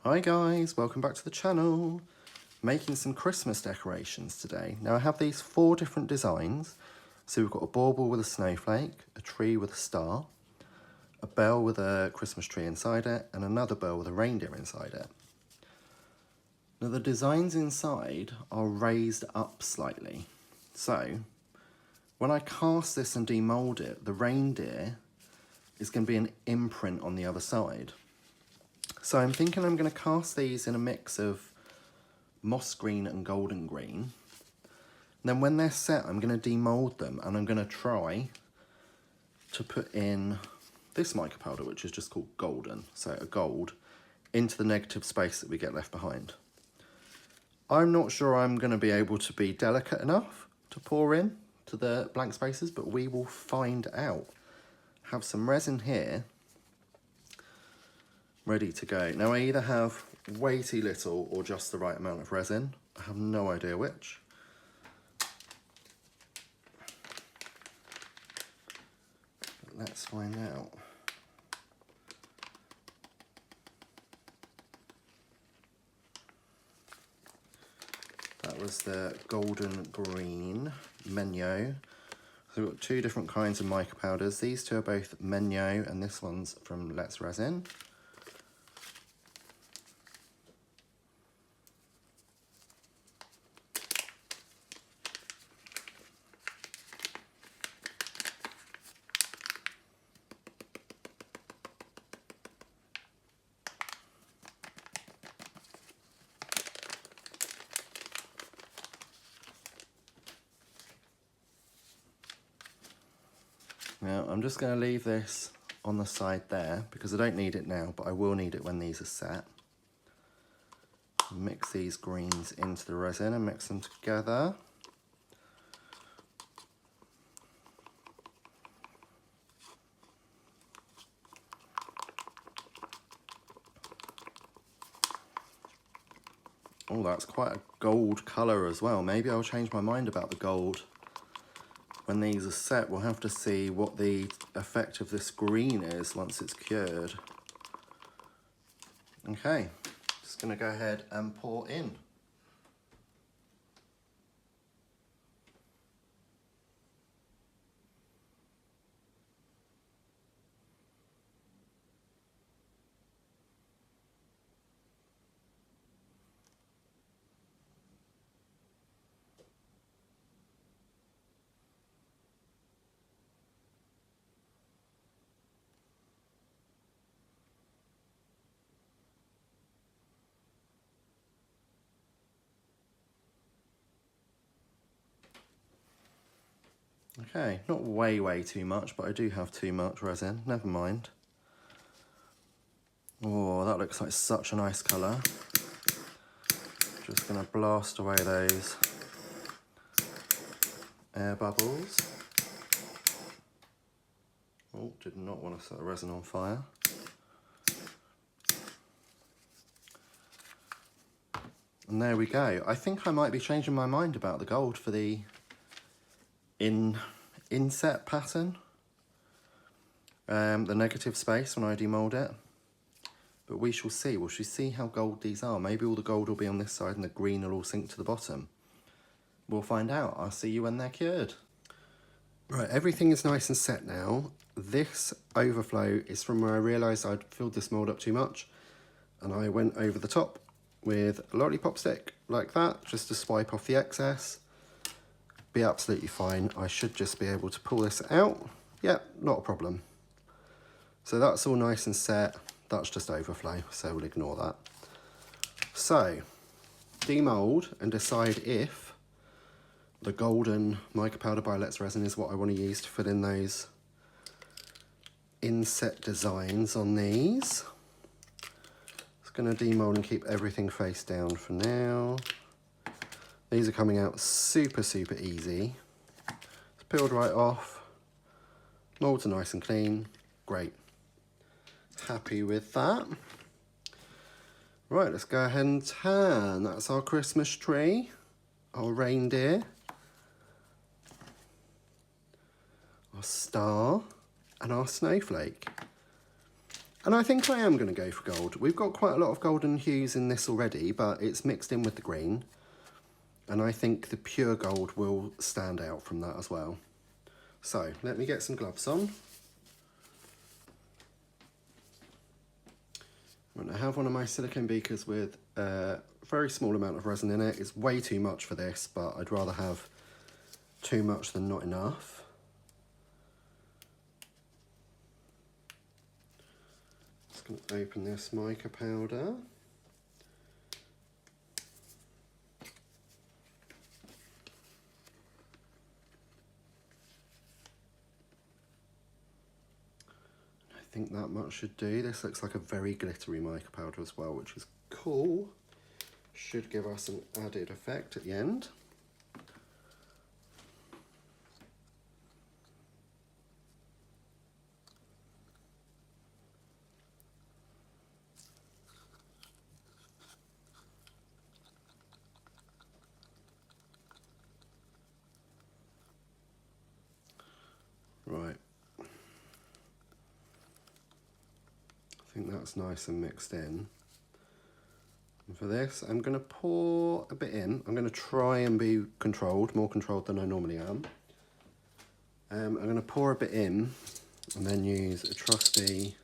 Hi guys, welcome back to the channel. Making some Christmas decorations today. Now I have these 4 different designs. So we've got a bauble with a snowflake, a tree with a star, a bell with a Christmas tree inside it, and another bell with a reindeer inside it. Now the designs inside are raised up slightly. So when I cast this and demold it, the reindeer is going to be an imprint on the other side. So I'm thinking I'm going to cast these in a mix of moss green and golden green. And then when they're set, I'm going to demold them and I'm going to try to put in this mica powder, which is just called golden, so a gold, into the negative space that we get left behind. I'm not sure I'm going to be able to be delicate enough to pour in to the blank spaces, but we will find out. Have some resin here ready to go. Now I either have way too little or just the right amount of resin. I have no idea which. But let's find out. That was the golden green Menyo. So we've got 2 different kinds of mica powders. These 2 are both Menyo and this one's from Let's Resin. Now I'm just going to leave this on the side there because I don't need it now, but I will need it when these are set. Mix these greens into the resin and mix them together. Oh, that's quite a gold colour as well. Maybe I'll change my mind about the gold. When these are set, we'll have to see what the effect of this green is once it's cured. Okay, just going to go ahead and pour in. Okay, not way too much, but I do have too much resin, never mind. Oh, that looks like such a nice colour. Just going to blast away those air bubbles. Oh, did not want to set the resin on fire. And there we go. I think I might be changing my mind about the gold for the inset pattern. The negative space when I demold it. But we shall see. We shall see how gold these are. Maybe all the gold will be on this side and the green will all sink to the bottom. We'll find out. I'll see you when they're cured. Right, everything is nice and set now. This overflow is from where I realised I'd filled this mould up too much. And I went over the top with a lollipop stick like that, just to swipe off the excess. Be absolutely fine. I should just be able to pull this out. Yep, not a problem. So that's all nice and set. That's just overflow, so we'll ignore that. So, demold and decide if the golden mica powder by Let's Resin is what I want to use to fill in those inset designs on these. Going to demold and keep everything face down for now. These are coming out super easy. It's peeled right off. Molds are nice and clean. Great. Happy with that. Right, let's go ahead and turn. That's our Christmas tree, our reindeer, our star, and our snowflake. And I think I am going to go for gold. We've got quite a lot of golden hues in this already, but it's mixed in with the green. And I think the pure gold will stand out from that as well. So let me get some gloves on. I have one of my silicone beakers with a very small amount of resin in it. It's way too much for this, but I'd rather have too much than not enough. Just going to open this mica powder. I think that much should do. This looks like a very glittery mica powder as well, which is cool. Should give us an added effect at the end. Right. I think that's nice and mixed in. And for this, I'm going to pour a bit in. I'm going to try and be controlled, more controlled than I normally am. I'm going to pour a bit in and then use a trusty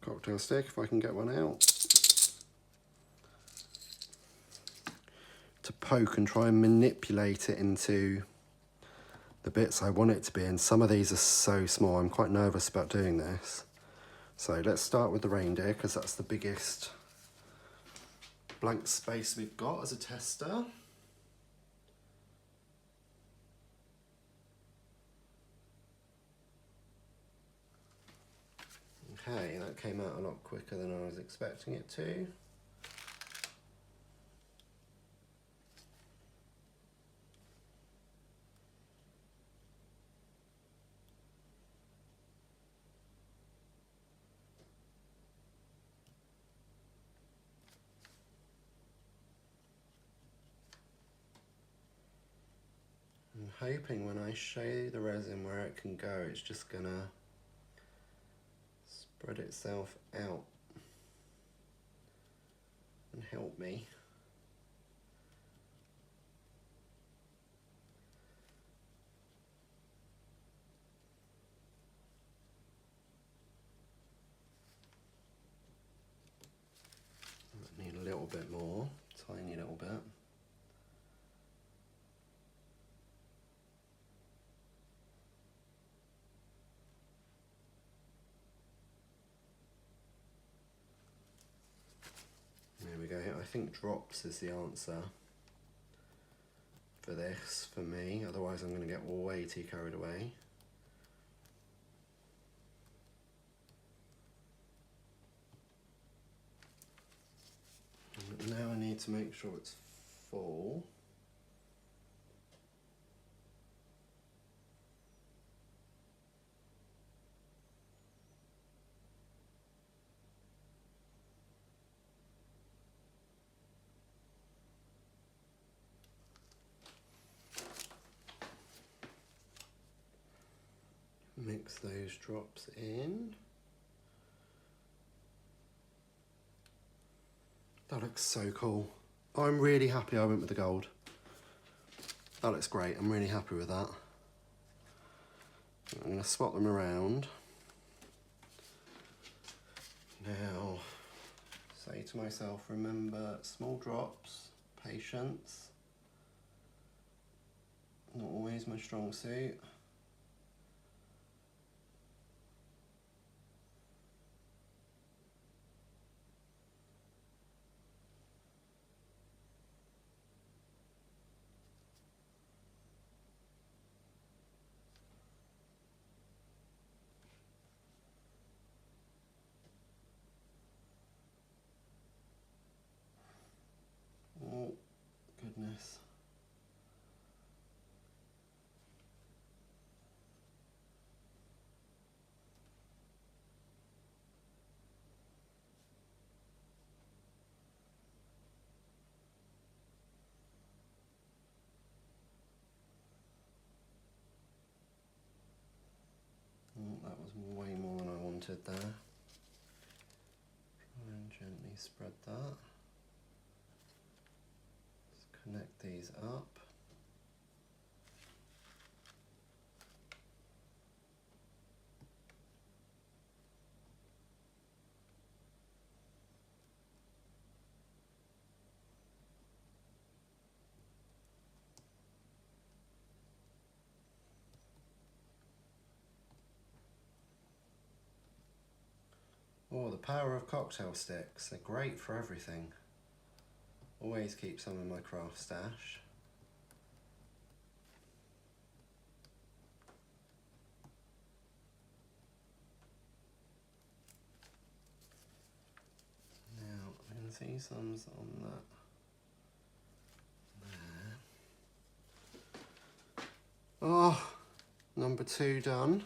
cocktail stick, if I can get one out, to poke and try and manipulate it into the bits I want it to be in. Some of these are so small, I'm quite nervous about doing this. So let's start with the reindeer, because that's the biggest blank space we've got as a tester. Okay, that came out a lot quicker than I was expecting it to. I'm hoping when I show the resin where it can go, it's just gonna spread itself out and help me. I need a little bit more, tiny little bit. There we go. I think drops is the answer for this, for me. Otherwise I'm going to get way too carried away. And now I need to make sure it's full. Mix those drops in. That looks so cool. I'm really happy I went with the gold. That looks great, I'm really happy with that. I'm going to swap them around. Now, say to myself, remember small drops, patience. Not always my strong suit. Oh, goodness. Oh, that was way more than I wanted there. spread that. Let's connect these up. Oh, the power of cocktail sticks. They're great for everything. Always keep some in my craft stash. Now, I can see some's on that there. Oh, number 2 done.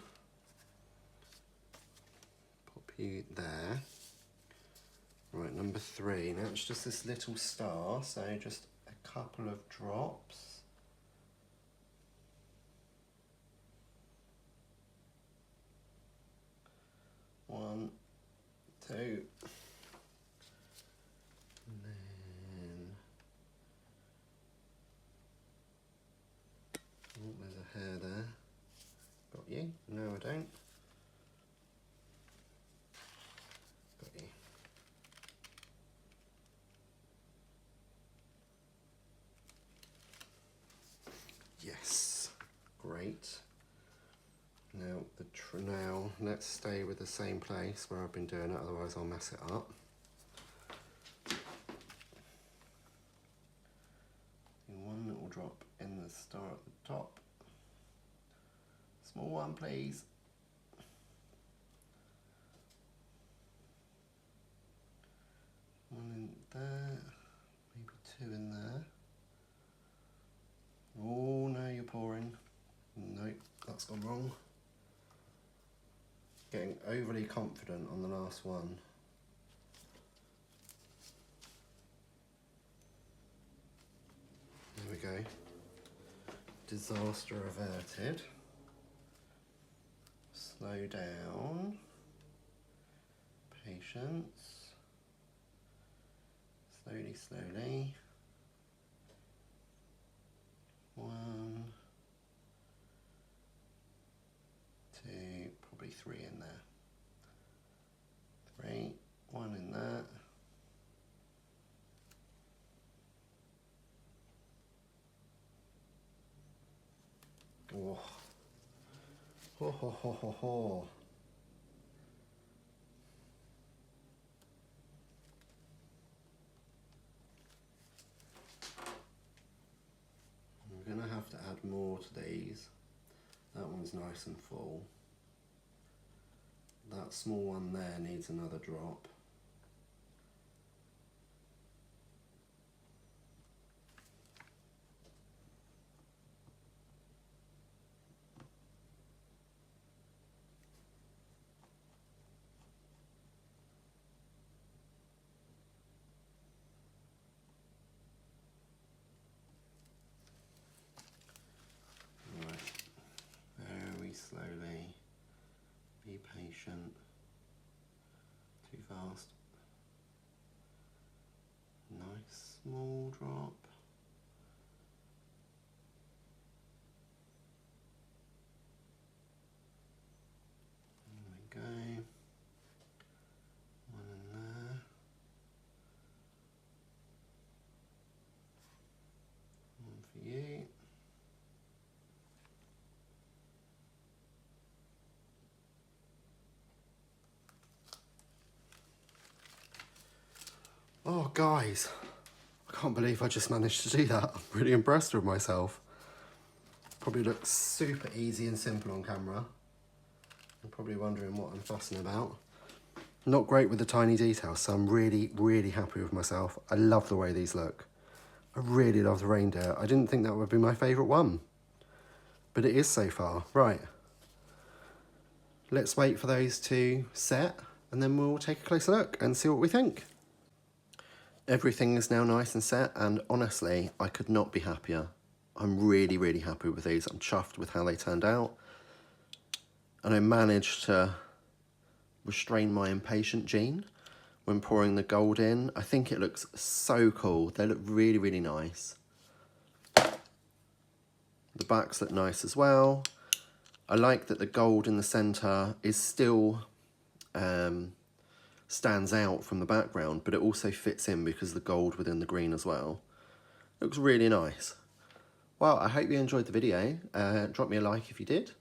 Pop you there. Right, number 3. Now it's just this little star, so just a couple of drops. One, two. And then... oh, there's a hair there. Got you? No, I don't. Got you. Yes, great. Now now let's stay with the same place where I've been doing it, otherwise I'll mess it up. One little drop in the star at the top. Small one, please. One in there, maybe 2 in there. Oh no, you're pouring. Nope, that's gone wrong. Getting overly confident on the last one. There we go. Disaster averted. Slow down. Patience. Slowly, slowly. 1, 2, probably 3 in there. 3, 1 in there. Oh. Ho ho ho ho ho. I'm gonna have to add more to these. That one's nice and full. That small one there needs another drop. Slowly, be patient, too fast. Nice small drop. There we go. One in there. One for you. Oh guys, I can't believe I just managed to do that. I'm really impressed with myself. Probably looks super easy and simple on camera. You're probably wondering what I'm fussing about. Not great with the tiny details, so I'm really, really happy with myself. I love the way these look. I really love the reindeer. I didn't think that would be my favourite one, but it is so far. Right, let's wait for those to set and then we'll take a closer look and see what we think. Everything is now nice and set, and honestly, I could not be happier. I'm really, really happy with these. I'm chuffed with how they turned out. And I managed to restrain my impatient gene when pouring the gold in. I think it looks so cool. They look really, really nice. The backs look nice as well. I like that the gold in the centre is still stands out from the background, but it also fits in because the gold within the green as well. Looks really nice. Well, I hope you enjoyed the video. Drop me a like if you did,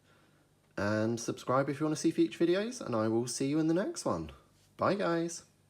and subscribe if you want to see future videos, and I will see you in the next one. Bye guys.